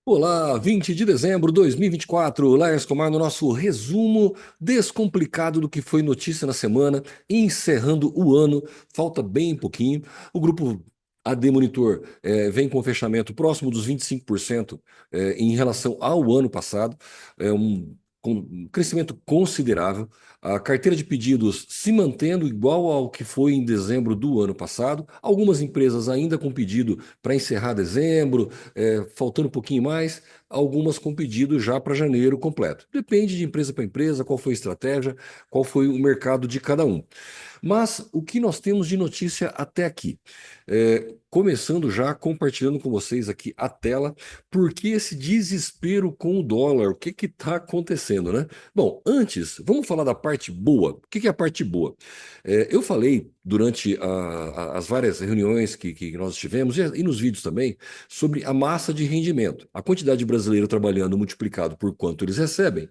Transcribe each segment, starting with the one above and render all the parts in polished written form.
Olá, 20 de dezembro de 2024, Laércio Comar no nosso resumo descomplicado do que foi notícia na semana, encerrando o ano, falta bem pouquinho. O grupo AD Monitor vem com fechamento próximo dos 25% em relação ao ano passado, com um crescimento considerável. A carteira de pedidos se mantendo igual ao que foi em dezembro do ano passado. Algumas empresas ainda com pedido para encerrar dezembro, faltando um pouquinho mais, algumas com pedido já para janeiro completo. Depende de empresa para empresa, qual foi a estratégia, qual foi o mercado de cada um. Mas o que nós temos de notícia até aqui? Começando já compartilhando com vocês aqui a tela, porque esse desespero com o dólar, o que está acontecendo, né? Bom, antes, vamos falar da parte boa. O que é a parte boa? Eu falei durante as várias reuniões que nós tivemos, e nos vídeos também, sobre a massa de rendimento. A quantidade de brasileiro trabalhando multiplicado por quanto eles recebem,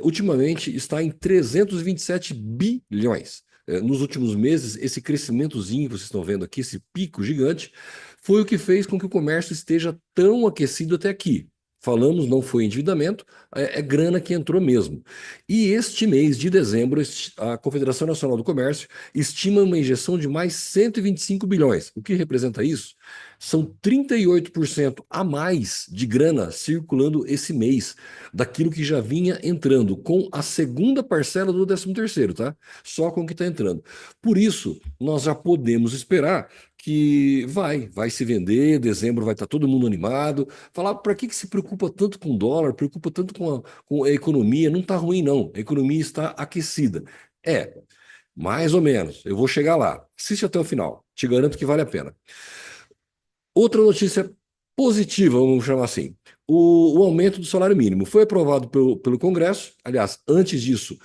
ultimamente está em 327 bilhões. Nos últimos meses, esse crescimentozinho que vocês estão vendo aqui, esse pico gigante, foi o que fez com que o comércio esteja tão aquecido até aqui. Falamos, não foi endividamento, é grana que entrou mesmo. E este mês de dezembro, a Confederação Nacional do Comércio estima uma injeção de mais 125 bilhões. O que representa isso? São 38% a mais de grana circulando esse mês, daquilo que já vinha entrando, com a segunda parcela do 13º, tá? Só com o que está entrando. Por isso, nós já podemos esperar que vai se vender, dezembro vai estar todo mundo animado. Falar, para que se preocupa tanto com o dólar, preocupa tanto com a economia? Não está ruim, não. A economia está aquecida. Mais ou menos. Eu vou chegar lá. Assiste até o final. Te garanto que vale a pena. Outra notícia positiva, vamos chamar assim. O aumento do salário mínimo foi aprovado pelo Congresso. Aliás, antes disso,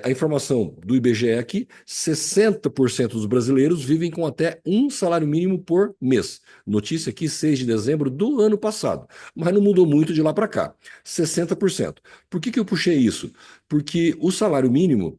a informação do IBGE aqui: 60% dos brasileiros vivem com até um salário mínimo por mês. Notícia aqui, 6 de dezembro do ano passado. Mas não mudou muito de lá para cá. 60%. Por que eu puxei isso? Porque o salário mínimo,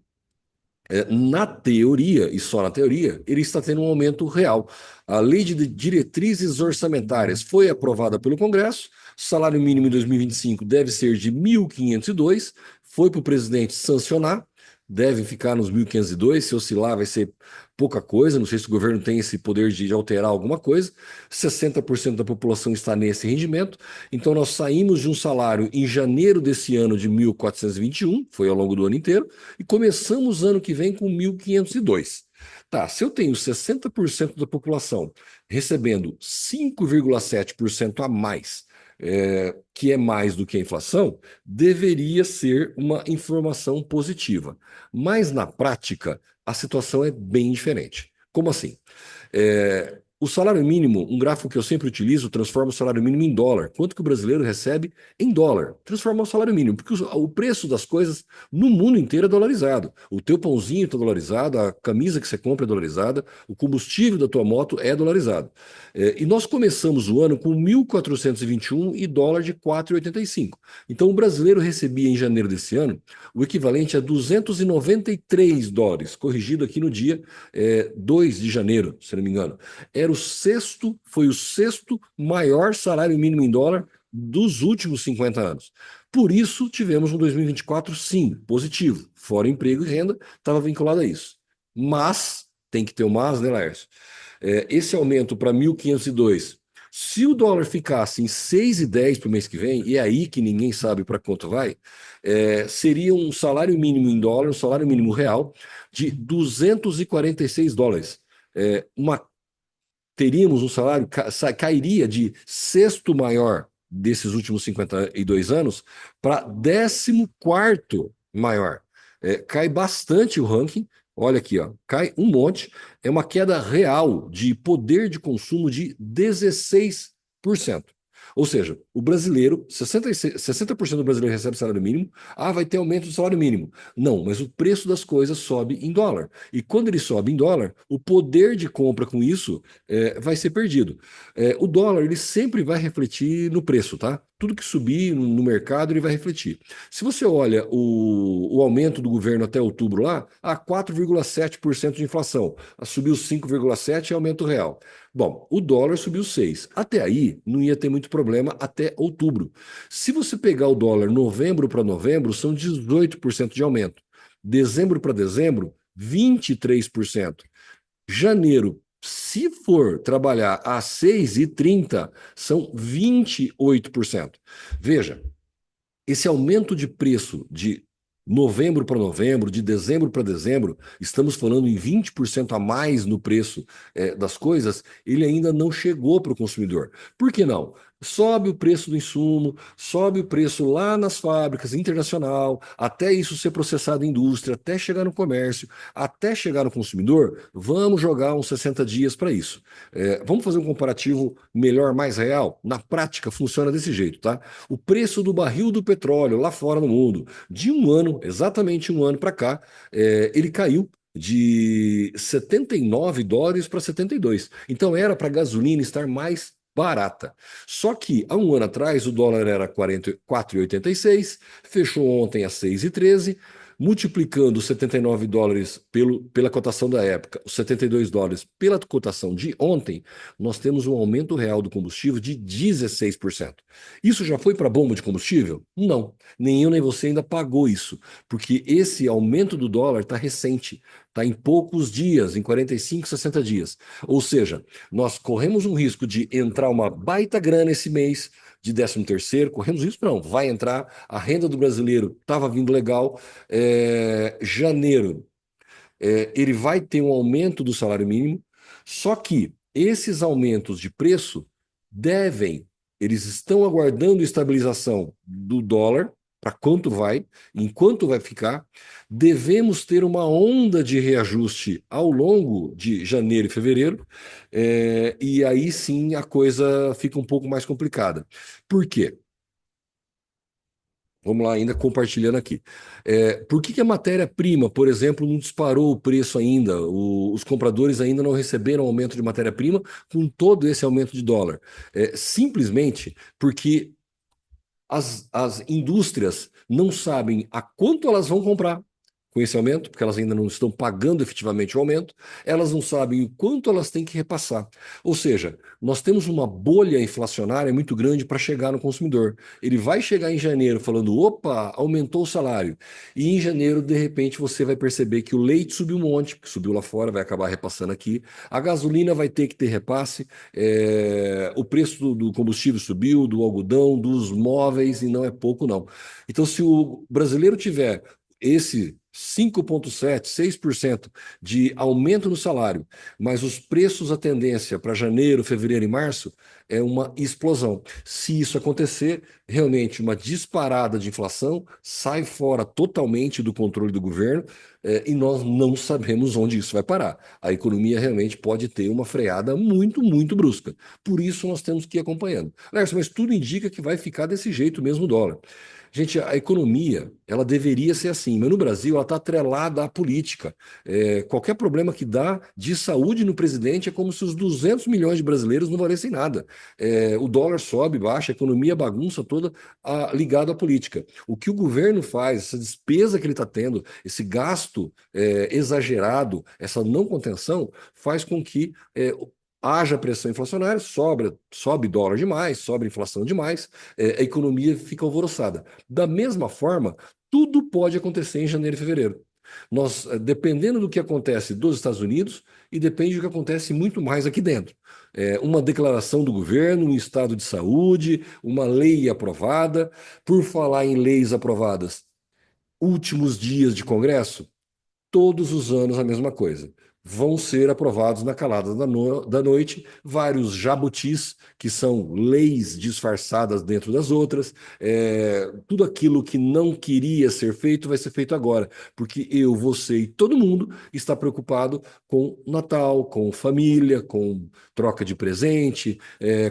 na teoria, e só na teoria, ele está tendo um aumento real. A Lei de Diretrizes Orçamentárias foi aprovada pelo Congresso, salário mínimo em 2025 deve ser de 1.502, foi para o presidente sancionar, deve ficar nos 1.502, se oscilar vai ser pouca coisa, não sei se o governo tem esse poder de alterar alguma coisa. 60% da população está nesse rendimento, então nós saímos de um salário em janeiro desse ano de 1.421, foi ao longo do ano inteiro, e começamos ano que vem com 1.502. Tá, se eu tenho 60% da população recebendo 5,7% a mais, que é mais do que a inflação, deveria ser uma informação positiva. Mas na prática, a situação é bem diferente. Como assim? O salário mínimo, um gráfico que eu sempre utilizo, transforma o salário mínimo em dólar. Quanto que o brasileiro recebe em dólar? Transforma o salário mínimo, porque o preço das coisas no mundo inteiro é dolarizado. O teu pãozinho está dolarizado, a camisa que você compra é dolarizada, o combustível da tua moto é dolarizado. E nós começamos o ano com 1.421 e dólar de 4,85. Então o brasileiro recebia em janeiro desse ano o equivalente a 293 dólares, corrigido aqui no dia 2 de janeiro, se não me engano. Foi o sexto maior salário mínimo em dólar dos últimos 50 anos. Por isso, tivemos um 2024, sim, positivo. Fora emprego e renda, estava vinculado a isso. Mas, tem que ter o mas, né, Laércio? Esse aumento para 1.502, se o dólar ficasse em 6,10 para o mês que vem, e é aí que ninguém sabe para quanto vai, seria um salário mínimo em dólar, um salário mínimo real, de 246 dólares. Teríamos um salário, cairia de sexto maior desses últimos 52 anos para 14º maior. Cai bastante o ranking. Olha aqui, ó, cai um monte. É uma queda real de poder de consumo de 16%. Ou seja, o brasileiro, 60% do brasileiro recebe salário mínimo. Vai ter aumento do salário mínimo. Não, mas o preço das coisas sobe em dólar. E quando ele sobe em dólar, o poder de compra com isso vai ser perdido. O dólar, ele sempre vai refletir no preço, tá? Tudo que subir no mercado, ele vai refletir. Se você olha o aumento do governo até outubro lá, 4,7% de inflação. Subiu 5,7% é aumento real. Bom, o dólar subiu 6. Até aí, não ia ter muito problema até outubro. Se você pegar o dólar novembro para novembro, são 18% de aumento. Dezembro para dezembro, 23%. Janeiro, se for trabalhar a 6,30, são 28%. Veja, esse aumento de preço de novembro para novembro, de dezembro para dezembro, estamos falando em 20% a mais no preço das coisas, ele ainda não chegou para o consumidor. Por que não? Sobe o preço do insumo, sobe o preço lá nas fábricas, internacional, até isso ser processado em indústria, até chegar no comércio, até chegar no consumidor, vamos jogar uns 60 dias para isso. Vamos fazer um comparativo melhor, mais real? Na prática, funciona desse jeito, tá? O preço do barril do petróleo lá fora no mundo, de um ano, exatamente um ano para cá, ele caiu de US$ 79 para 72. Então era para a gasolina estar mais barata. Só que há um ano atrás o dólar era 4,86, fechou ontem a 6,13, multiplicando os US$ 79 pela cotação da época, os US$ 72 pela cotação de ontem, nós temos um aumento real do combustível de 16%. Isso já foi para a bomba de combustível? Não. Nem eu nem você ainda pagou isso, porque esse aumento do dólar está recente, está em poucos dias, em 45, 60 dias. Ou seja, nós corremos um risco de entrar uma baita grana esse mês, de 13º, corremos risco não, vai entrar, a renda do brasileiro estava vindo legal, janeiro ele vai ter um aumento do salário mínimo, só que esses aumentos de preço devem, eles estão aguardando estabilização do dólar, para quanto vai, enquanto vai ficar, devemos ter uma onda de reajuste ao longo de janeiro e fevereiro, e aí sim a coisa fica um pouco mais complicada. Por quê? Vamos lá, ainda compartilhando aqui. Por que a matéria-prima, por exemplo, não disparou o preço ainda? Os compradores ainda não receberam aumento de matéria-prima com todo esse aumento de dólar? Simplesmente porque as indústrias não sabem a quanto elas vão comprar com esse aumento, porque elas ainda não estão pagando efetivamente o aumento, elas não sabem o quanto elas têm que repassar. Ou seja, nós temos uma bolha inflacionária muito grande para chegar no consumidor. Ele vai chegar em janeiro falando, opa, aumentou o salário. E em janeiro, de repente, você vai perceber que o leite subiu um monte, que subiu lá fora, vai acabar repassando aqui. A gasolina vai ter que ter repasse, o preço do combustível subiu, do algodão, dos móveis, e não é pouco, não. Então, se o brasileiro tiver esse 5,7%, 6% de aumento no salário, mas os preços, a tendência para janeiro, fevereiro e março é uma explosão. Se isso acontecer, realmente uma disparada de inflação sai fora totalmente do controle do governo, e nós não sabemos onde isso vai parar. A economia realmente pode ter uma freada muito, muito brusca. Por isso nós temos que ir acompanhando. Lércio, mas tudo indica que vai ficar desse jeito mesmo o dólar. Gente, a economia, ela deveria ser assim, mas no Brasil ela está atrelada à política. Qualquer problema que dá de saúde no presidente é como se os 200 milhões de brasileiros não valessem nada. O dólar sobe, baixa, a economia bagunça toda ligada à política. O que o governo faz, essa despesa que ele está tendo, esse gasto exagerado, essa não contenção, faz com que haja pressão inflacionária, sobe dólar demais, sobe inflação demais, a economia fica alvoroçada. Da mesma forma, tudo pode acontecer em janeiro e fevereiro. Nós, dependendo do que acontece dos Estados Unidos, e depende do que acontece muito mais aqui dentro. Uma declaração do governo, um estado de saúde, uma lei aprovada. Por falar em leis aprovadas, últimos dias de Congresso, todos os anos a mesma coisa. Vão ser aprovados na calada da noite vários jabutis, que são leis disfarçadas dentro das outras. Tudo aquilo que não queria ser feito vai ser feito agora, porque eu, você e todo mundo está preocupado com Natal, com família, com troca de presente,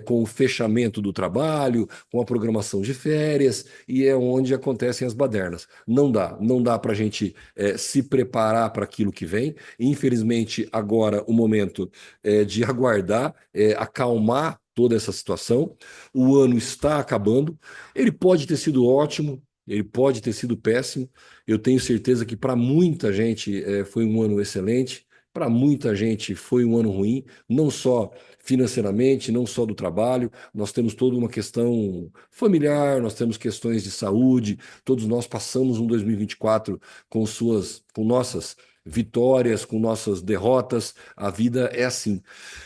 com o fechamento do trabalho, com a programação de férias, e é onde acontecem as badernas. Não dá para a gente se preparar para aquilo que vem. Infelizmente, agora o momento é de aguardar, acalmar toda essa situação. O ano está acabando. Ele pode ter sido ótimo, ele pode ter sido péssimo. Eu tenho certeza que para muita gente foi um ano excelente. Para muita gente foi um ano ruim, não só financeiramente, não só do trabalho, nós temos toda uma questão familiar, nós temos questões de saúde, todos nós passamos um 2024 com nossas vitórias, com nossas derrotas, a vida é assim.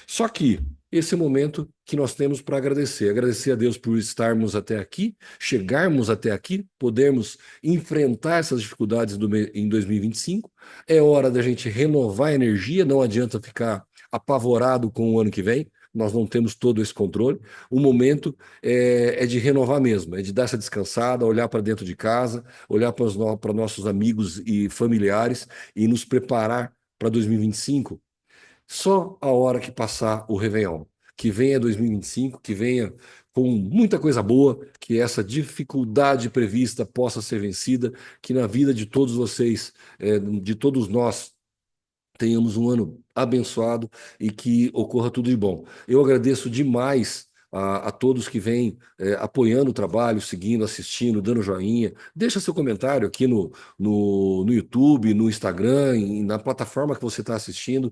Só que esse é o momento que nós temos para agradecer. Agradecer a Deus por estarmos até aqui, chegarmos até aqui, podermos enfrentar essas dificuldades em 2025. É hora da gente renovar a energia, não adianta ficar apavorado com o ano que vem. Nós não temos todo esse controle. O momento é de renovar mesmo, é de dar essa descansada, olhar para dentro de casa, olhar para nossos amigos e familiares e nos preparar para 2025 só a hora que passar o Réveillon. Que venha 2025, que venha com muita coisa boa, que essa dificuldade prevista possa ser vencida, que na vida de todos vocês, de todos nós, tenhamos um ano abençoado e que ocorra tudo de bom. Eu agradeço demais a todos que vêm apoiando o trabalho, seguindo, assistindo, dando joinha. Deixa seu comentário aqui no YouTube, no Instagram, na plataforma que você está assistindo,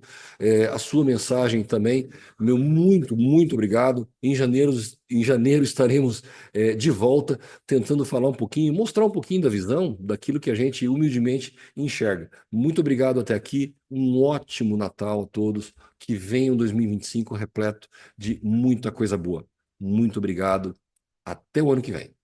a sua mensagem também. Meu muito obrigado. Em janeiro estaremos de volta, tentando falar um pouquinho, mostrar um pouquinho da visão daquilo que a gente humildemente enxerga. Muito obrigado até aqui. Um ótimo Natal a todos. Que venha um 2025 repleto de muita coisa boa. Muito obrigado. Até o ano que vem.